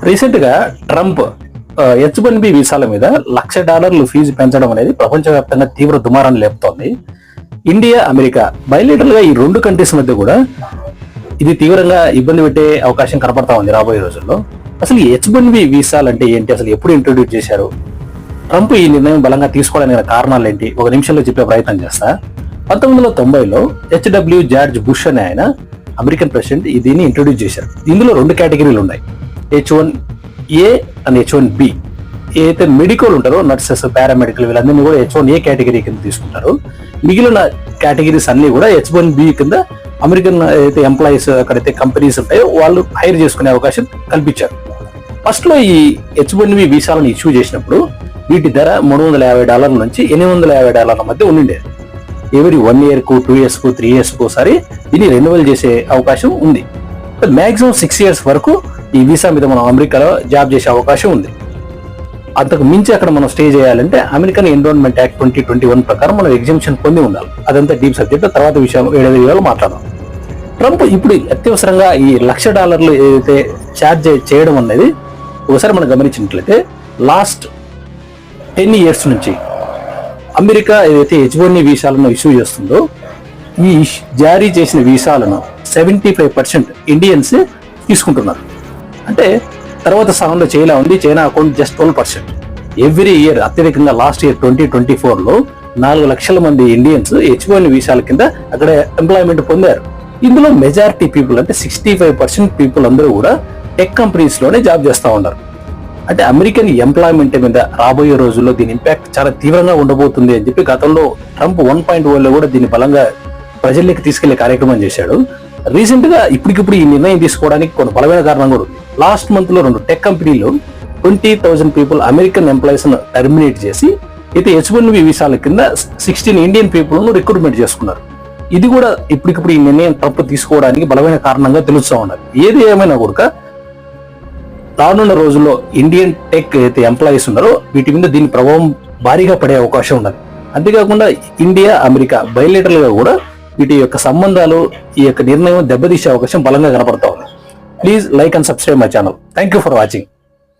Recent గా Trump H1B వీసాల మీద $1,00,000 fee పెంచడం అనేది ప్రపంచవ్యాప్తంగా తీవ్ర దుమారాన్ని లేపుతోంది. ఇండియా, అమెరికా బయలేటర్లుగా ఈ రెండు కంట్రీస్ మధ్య కూడా ఇది తీవ్రంగా ఇబ్బంది పెట్టే అవకాశం కనపడతా ఉంది రాబోయే రోజుల్లో. అసలు ఈ H1B వీసాలు అంటే ఏంటి, అసలు ఎప్పుడు ఇంట్రొడ్యూస్ చేశారు, ట్రంప్ ఈ నిర్ణయం బలంగా తీసుకోవడానికి కారణాలు ఏంటి, ఒక నిమిషంలో చెప్పే ప్రయత్నం చేస్తా. 1990లో HW జార్జ్ బుష్ అనే ఆయన అమెరికన్ ప్రెసిడెంట్ దీన్ని ఇంట్రొడ్యూస్ చేశారు. ఇందులో రెండు కేటగిరీలు ఉన్నాయి, H1A అండ్ H1B. ఏదైతే మెడికల్ ఉంటారో నర్సెస్, పారామెడికల్ వీళ్ళందరినీ కూడా H1A కేటగిరీ కింద తీసుకుంటారు. మిగిలిన కేటగిరీస్ అన్ని కూడా H1B కింద అమెరికన్ అయితే ఎంప్లాయీస్ అక్కడైతే కంపెనీస్ ఉంటాయో వాళ్ళు హైర్ చేసుకునే అవకాశం కల్పించారు. ఫస్ట్ లో ఈ H1B వీసాలను ఇష్యూ చేసినప్పుడు వీటి ధర $350 నుంచి $850 మధ్య ఉండిండేది. ఎవరి 1 year కు, 2 years కు, 3 years కు ఒకసారి దీన్ని రెన్యువల్ చేసే అవకాశం ఉంది. మాక్సిమం 6 years వరకు ఈ వీసా మీద మనం అమెరికాలో జాబ్ చేసే అవకాశం ఉంది. అంతకు మించి అక్కడ మనం స్టే చేయాలంటే అమెరికన్ ఎన్విరాన్మెంట్ యాక్ట్ 2021 ప్రకారం మనం ఎగ్జామ్షన్ పొంది ఉండాలి. అదంతా డీప్ సబ్జెక్ట్, తర్వాత విషయం వీడియోలో మాట్లాడదాం. ట్రంప్ ఇప్పుడు అత్యవసరంగా ఈ $1,00,000 ఏదైతే ఛార్జ్ చేయడం అనేది ఒకసారి మనం గమనించినట్లయితే లాస్ట్ 10 years నుంచి అమెరికా ఏదైతే H1B వీసాలను ఇష్యూ చేస్తుందో ఈ జారీ చేసిన వీసాలను 75% ఇండియన్స్ తీసుకుంటున్నారు. అంటే తర్వాత స్థానంలో చైనా ఉంది, China account just 12%. Every year అత్యధికంగా లాస్ట్ ఇయర్ 2024లో 4 లక్షల మంది ఇండియన్స్ H1B వీసాల కింద అక్కడ ఎంప్లాయ్మెంట్ పొందారు. ఇందులో మెజారిటీ పీపుల్ అంటే 65% పీపుల్ అందరూ కూడా టెక్ కంపెనీస్ లోనే జాబ్ చేస్తూ ఉన్నారు. అంటే అమెరికన్ ఎంప్లాయ్మెంట్ మీద రాబోయే రోజుల్లో దీని ఇంపాక్ట్ చాలా తీవ్రంగా ఉండబోతుంది అని చెప్పి గతంలో ట్రంప్ 1.1లో కూడా దీన్ని బలంగా ప్రజల్లోకి తీసుకెళ్లే కార్యక్రమం చేశాడు. రీసెంట్ గా ఇప్పటికిప్పుడు ఈ నిర్ణయం తీసుకోవడానికి కొన్ని బలమైన కారణం కూడా ఉంది. లాస్ట్ మంత్ లో 2 టెక్ కంపెనీలు 20,000 పీపుల్ అమెరికన్ ఎంప్లాయీస్ ను టర్మినేట్ చేసి అయితే H1B వీసాల కింద 16 ఇండియన్ పీపుల్ ను రిక్రూట్మెంట్ చేసుకున్నారు. ఇది కూడా ఇప్పటికిప్పుడు ఈ నిర్ణయం ట్రంప్ తీసుకోవడానికి బలమైన కారణంగా తెలుస్తూ ఉన్నారు. ఏది ఏమైనా కూడా రానున్న రోజుల్లో ఇండియన్ టెక్ అయితే ఎంప్లాయీస్ ఉన్నారో వీటి మీద దీని ప్రభావం భారీగా పడే అవకాశం ఉన్నది. అంతేకాకుండా ఇండియా, అమెరికా బయలేటర్లుగా కూడా వీటి యొక్క సంబంధాలు ఈ యొక్క నిర్ణయం దెబ్బతీసే అవకాశం బలంగా కనపడతా ఉంది. Please like and subscribe my channel. Thank you for watching.